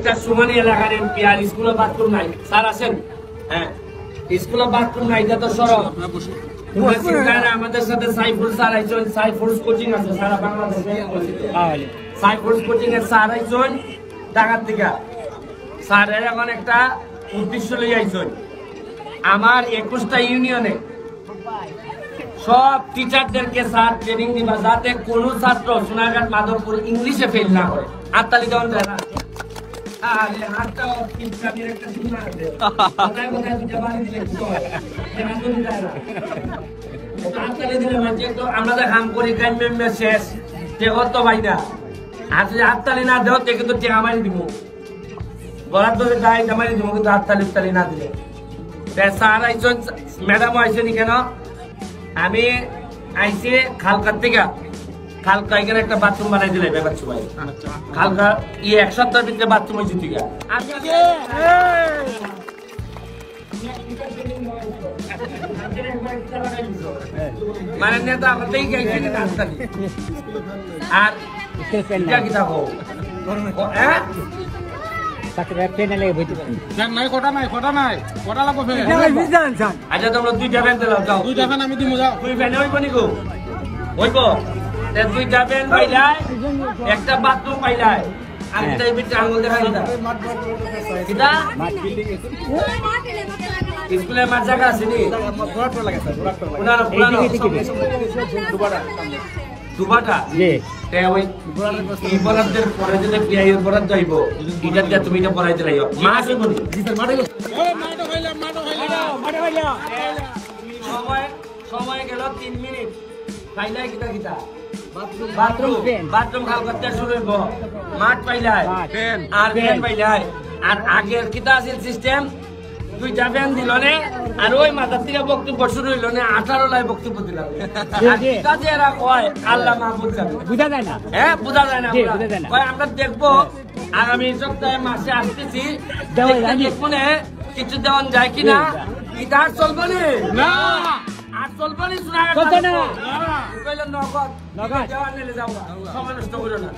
একটা সুমানি এলাকার এমপি আর স্কুলে বাথরুম নাই স্যার আছেন হ্যাঁ স্কুলে বাথরুম নাই এটা তো সরব আমাদের সাথে সাইফুল স্যার আইছেন সাইফুল কোচিং আছে সারা বাংলাদেশে সাইফুল কোচিং এর স্যার আইছেন ঢাকা থেকে স্যার এখন একটা উদ্দেশ্য লই আইছেন আমার 21টা ইউনিয়নে সব টিচারদেরকে স্যার ট্রেনিং দিবা যাতে কোনো ছাত্র সোনারঘাট মাধবপুর ইংলিশে ফেল না করে আত্মালি দেওয়ান যায় না আমরা কাম করি শেষ তো ভাই না আর যদি হাততালি না দেও তে কিন্তু টেকা মারি দিব বলার ধরে গাড়িটা মারি দিব কিন্তু হাততালি উত্তালি না দিলে স্যার আইসন ম্যাডাম আইসনি কেন আমি আইসি খালকার থেকে খালকা এখানে একটা বাথরুম বানাই দিলে ব্যাপার সবাই খালকা এক সপ্তাহের ভিতরে বাথরুম হয়েছে ঠিক মানে নেতা আমাদেরই গাইছে আর কি থাকো হ্যাঁ আচ্ছা তোমরা দুইটা ফ্যান দিলাম যাও দুইটা ফ্যান আমি দিব যাও দুই ফ্যানে হইব নিকো হইব দুইটা ফ্যান পাইলাই একটা বাথরুম পাইলাই আর তাই বিটা আঙ্গুল দেখা দিতা কিটা স্কুলে মাঠ জায়গা আছে নি ঘোরাটা লাগে স্যার ঘোরাটা দুবাটা জি তে ওই এই বরাদ্দের পরে যদি পিআইএর বরাদ্দ হইব এটা দিয়ে তুমি এটা পড়াইতে লাইও মাছ হইব নি জি স্যার মাঠে ওই মাঠে হইলাম সময় গেল 3 মিনিট পাইলাই কিটা বাথরুম খাল করতে শুরু হইব মাঠ পাইলাই আর ফ্যান পাইলাই আর আগের কিটা আছিল সিস্টেম দুইটা ফ্যান দিল নে আর ওই মাথার থেকে বক্তব্য শুরু হইল না 18 লাই বক্তব্য দিলাম এরা কয় আল্লাহ মাহফুজ যাবে বুঝা যায় না হ্যাঁ বুঝা যায় না কয় আমরা দেখবো আগামী সপ্তাহে মাসে আসতেছি মনে কিছু দেওয়ান যায় কিনা এটা আর চলবো না আর চলবো না শোনা নগদ দেওয়ান নিলে যাবো সময় নষ্ট করো না